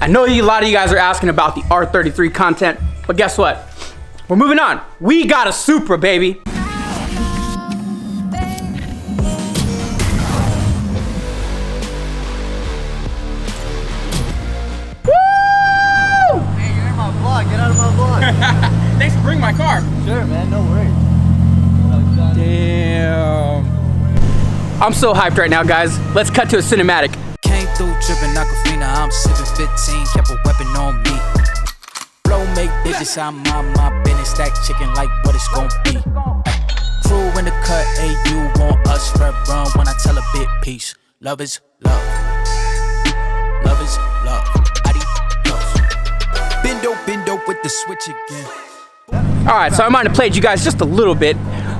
I know a lot of you guys are asking about the R33 content, but guess what? We're moving on. We got a Supra, baby. Get out of my vlog. Thanks for bringing my car. Sure, man. No worries. Damn. I'm so hyped right now, guys. Let's cut to a cinematic. Came through dripping Aquafina. I'm sipping 15. Kept a weapon on me. Blow make bitches. I'm on my business. Stack chicken like what it's gon' be. Crew in the cut. Hey, you want us red run when I tell a bit peace. Love is love. Love is love. Bendo with the switch again. All right, so I might have played you guys just a little bit.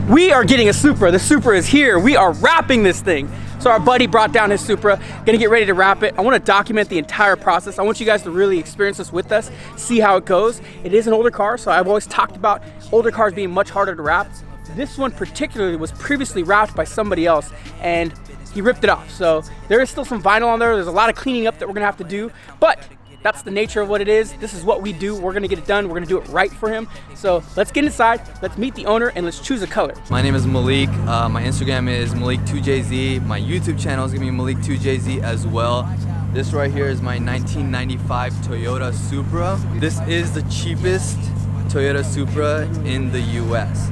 We are getting a Supra. The Supra is here. We are wrapping this thing. So our buddy brought down his Supra, gonna get ready to wrap it. I wanna document the entire process. I want you guys to really experience this with us, see how it goes. It is an older car, so I've always talked about older cars being much harder to wrap. This one particularly was previously wrapped by somebody else, and he ripped it off. So there is still some vinyl on there. There's a lot of cleaning up that we're gonna have to do, but that's the nature of what it is. This is what we do. We're gonna get it done. We're gonna do it right for him. So let's get inside, let's meet the owner, and let's choose a color. My name is Malik. My Instagram is Malik2JZ. My YouTube channel is gonna be Malik2JZ as well. This right here is my 1995 Toyota Supra. This is the cheapest Toyota Supra in the US.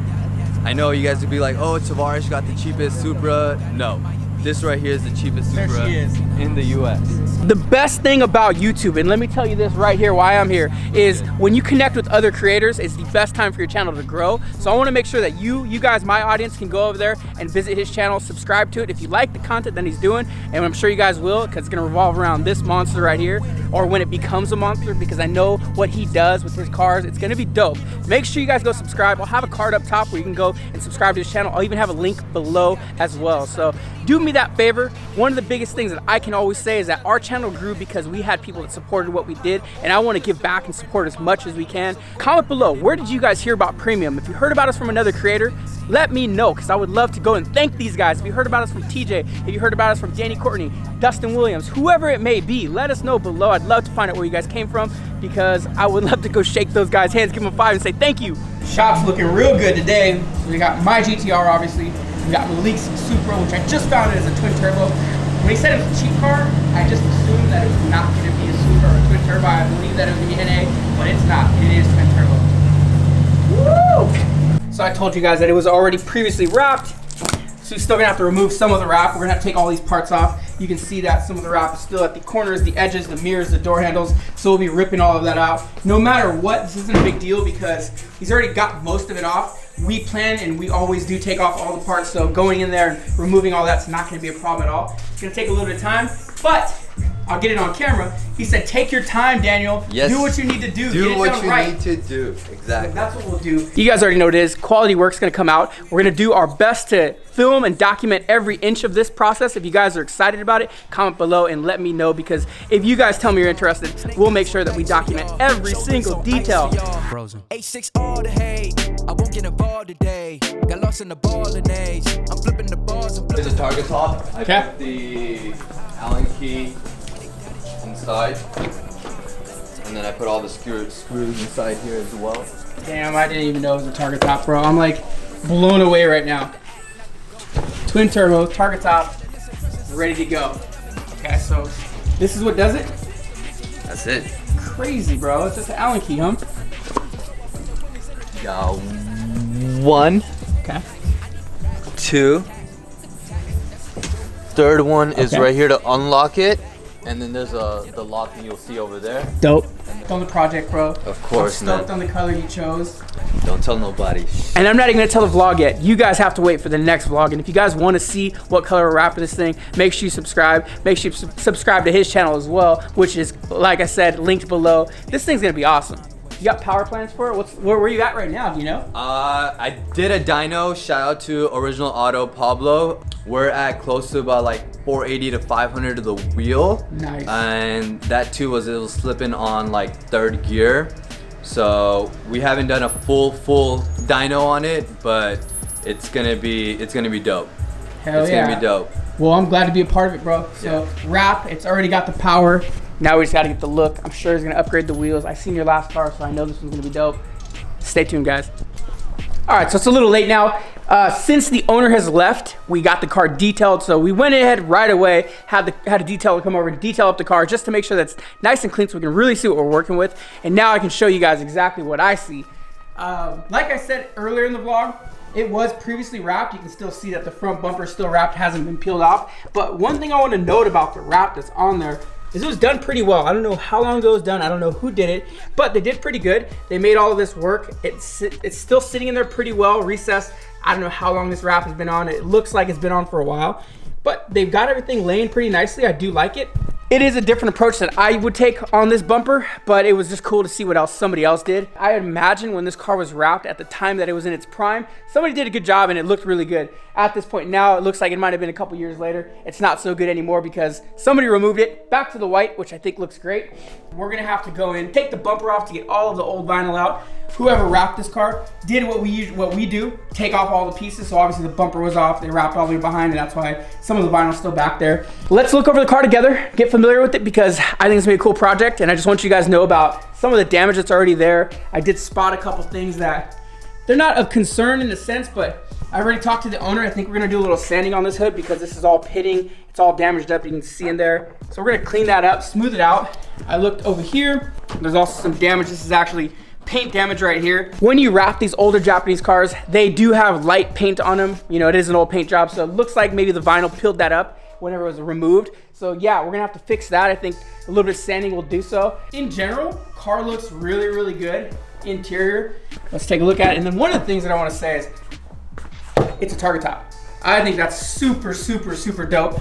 I know you guys would be like, oh, Tavares got the cheapest Supra. No. This right here is the cheapest Supra in the US. The best thing about YouTube, and let me tell you this right here why I'm here, is when you connect with other creators, it's the best time for your channel to grow. So I want to make sure that you guys, my audience, can go over there and visit his channel, subscribe to it if you like the content that he's doing, and I'm sure you guys will, because it's going to revolve around this monster right here, or when it becomes a monster, because I know what he does with his cars. It's going to be dope. Make sure you guys go subscribe. I'll have a card up top where you can go and subscribe to his channel. I'll even have a link below as well. So do me that favor. One of the biggest things that I can always say is that our channel grew because we had people that supported what we did, and I want to give back and support as much as we can. Comment below, where did you guys hear about Premium? If you heard about us from another creator, let me know, because I would love to go and thank these guys. If you heard about us from TJ, if you heard about us from Danny Courtney, Dustin Williams, whoever it may be, let us know below. I'd love to find out where you guys came from, because I would love to go shake those guys' hands, give them a 5 and say thank you. Shop's looking real good today. So we got my GTR, obviously. We got Malik's Supra, which I just found it as a twin turbo. When he said it was a cheap car, I just assumed that it was not going to be a Supra or a twin turbo. I believe that it was going to be NA, but it's not. It is twin turbo. Woo! So I told you guys that it was already previously wrapped. So we're still going to have to remove some of the wrap. We're going to have to take all these parts off. You can see that some of the wrap is still at the corners, the edges, the mirrors, the door handles. So we'll be ripping all of that out. No matter what, this isn't a big deal because he's already got most of it off. We plan and we always do take off all the parts, so going in there and removing all that's not going to be a problem at all. It's going to take a little bit of time, but I'll get it on camera. He said, take your time, Daniel. Yes. Do what you need to do. Do get it what done you right. need to do. Exactly. So that's what we'll do. You guys already know what it is. Quality work's going to come out. We're going to do our best to film and document every inch of this process. If you guys are excited about it, comment below and let me know, because if you guys tell me you're interested, we'll make sure that we document every single detail. A6 all the hate. I won't get involved today. Got lost in the ball and age. I'm flipping the balls. This is a target top. I Okay. put the Allen key inside, and then I put all the screws inside here as well. Damn, I didn't even know it was a target top, bro. I'm like blown away right now. Twin turbo, target top, ready to go. Okay, so this is what does it? That's it. Crazy, bro. It's just an Allen key, huh? Got 1, Okay. 2. Third one is Okay. right here to unlock it, and then there's the lock that you'll see over there. Dope. On the project, bro. Of course, I'm stoked man. on the color you chose. Don't tell nobody. And I'm not even gonna tell the vlog yet. You guys have to wait for the next vlog. And if you guys want to see what color we're wrapping this thing, make sure you subscribe. Make sure you subscribe to his channel as well, which is, like I said, linked below. This thing's gonna be awesome. You got power plans for it? Where are you at right now? Do you know? I did a dyno. Shout out to Original Auto Pablo. We're at close to about like 480 to 500 to the wheel. Nice. And that too was, it was slipping on like 3rd gear. So we haven't done a full dyno on it, but it's gonna be dope. Hell it's yeah. gonna be dope. Well, I'm glad to be a part of it, bro. So wrap, it's already got the power. Now we just gotta get the look. I'm sure he's gonna upgrade the wheels. I seen your last car, so I know this one's gonna be dope. Stay tuned, guys. All right, so it's a little late now. Since the owner has left, we got the car detailed, so we went ahead right away, had a detailer come over and detail up the car just to make sure that's nice and clean so we can really see what we're working with. And now I can show you guys exactly what I see. Like I said earlier in the vlog, it was previously wrapped. You can still see that the front bumper is still wrapped, hasn't been peeled off. But one thing I want to note about the wrap that's on there is it was done pretty well. I don't know how long ago it was done. I don't know who did it, but they did pretty good. They made all of this work. It's still sitting in there pretty well, recessed. I don't know how long this wrap has been on. It looks like it's been on for a while, but they've got everything laying pretty nicely. I do like it. It is a different approach that I would take on this bumper, but it was just cool to see what else somebody else did. I imagine when this car was wrapped at the time that it was in its prime, somebody did a good job and it looked really good. At this point now, it looks like it might have been a couple years later. It's not so good anymore because somebody removed it back to the white, which I think looks great. We're gonna have to go in, take the bumper off to get all of the old vinyl out. Whoever wrapped this car did what we do, take off all the pieces. So obviously the bumper was off, they wrapped all the way behind, and that's why some of the vinyl's still back there. Let's look over the car together, get familiar with it, because I think it's gonna be a cool project, and I just want you guys to know about some of the damage that's already there. I did spot a couple things that they're not of concern in a sense, but I already talked to the owner. I think we're gonna do a little sanding on this hood because this is all pitting. It's all damaged up, you can see in there. So we're gonna clean that up, smooth it out. I looked over here. There's also some damage. This is actually paint damage right here. When you wrap these older Japanese cars, they do have light paint on them. You know, it is an old paint job, so it looks like maybe the vinyl peeled that up whenever it was removed. So yeah, we're gonna have to fix that. I think a little bit of sanding will do so. In general, car looks really, really good. Interior, let's take a look at it. And then one of the things that I wanna say is, it's a target top. I think that's super, super, super dope.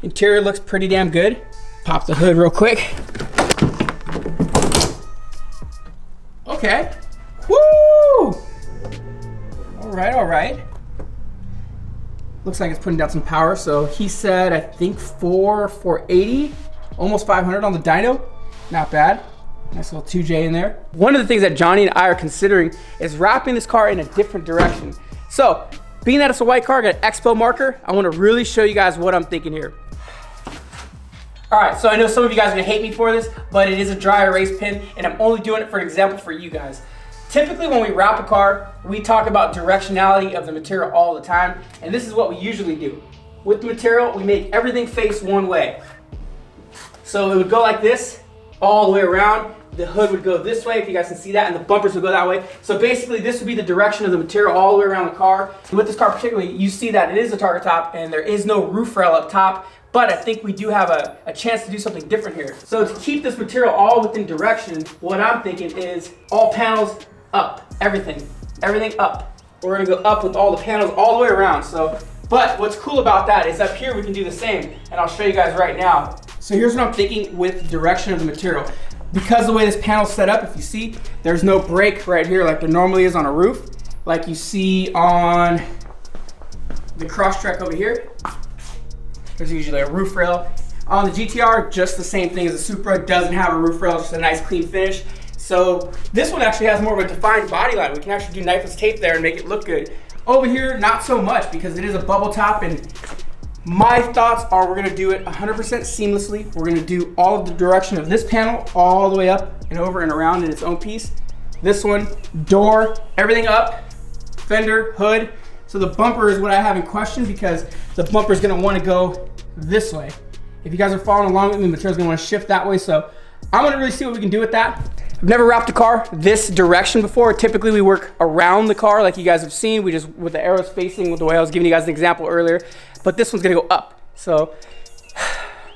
Interior looks pretty damn good. Pop the hood real quick. Okay. Woo! All right, all right. Looks like it's putting down some power. So he said, I think 480, almost 500 on the dyno. Not bad. Nice little 2J in there. One of the things that Johnny and I are considering is wrapping this car in a different direction. So, being that it's a white car, I got an Expo marker. I want to really show you guys what I'm thinking here. All right, so I know some of you guys are gonna hate me for this, but it is a dry erase pen, and I'm only doing it for an example for you guys. Typically when we wrap a car, we talk about directionality of the material all the time, and this is what we usually do. With the material, we make everything face one way. So it would go like this, all the way around. The hood would go this way, if you guys can see that, and the bumpers would go that way. So basically, this would be the direction of the material all the way around the car. And with this car particularly, you see that it is a target top, and there is no roof rail up top, but I think we do have a chance to do something different here. So to keep this material all within direction, what I'm thinking is all panels up, everything up. We're gonna go up with all the panels all the way around. So, but what's cool about that is up here we can do the same, and I'll show you guys right now. So here's what I'm thinking with the direction of the material. Because the way this panel's set up, if you see, there's no break right here like there normally is on a roof, like you see on the Crosstrek over here. There's usually a roof rail. On the GTR, just the same thing as the Supra, doesn't have a roof rail, just a nice clean finish. So this one actually has more of a defined body line. We can actually do knifeless tape there and make it look good. Over here, not so much because it is a bubble top, and my thoughts are we're gonna do it 100% seamlessly. We're gonna do all of the direction of this panel all the way up and over and around in its own piece. This one, door, everything up, fender, hood. So the bumper is what I have in question because the bumper is gonna wanna go this way. If you guys are following along with me, the material's gonna wanna shift that way. So I'm gonna really see what we can do with that. I've never wrapped a car this direction before. Typically we work around the car like you guys have seen. We just, with the arrows facing, with the way I was giving you guys an example earlier. But this one's gonna go up. So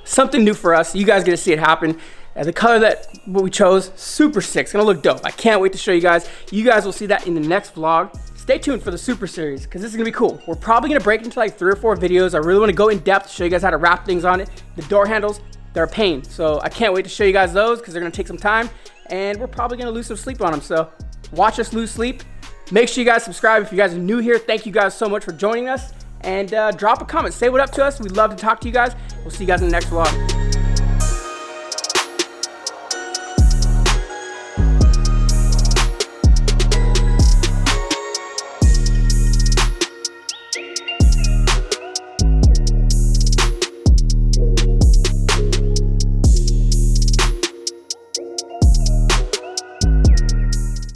something new for us. You guys get to see it happen. The color that what we chose, super sick. It's gonna look dope. I can't wait to show you guys. You guys will see that in the next vlog. Stay tuned for the Super series because this is gonna be cool. We're probably gonna break into like 3 or 4 videos. I really wanna go in depth, show you guys how to wrap things on it. The door handles, they're a pain. So I can't wait to show you guys those because they're gonna take some time and we're probably gonna lose some sleep on them. So watch us lose sleep. Make sure you guys subscribe if you guys are new here. Thank you guys so much for joining us. And drop a comment, say what up to us. We'd love to talk to you guys. We'll see you guys in the next vlog.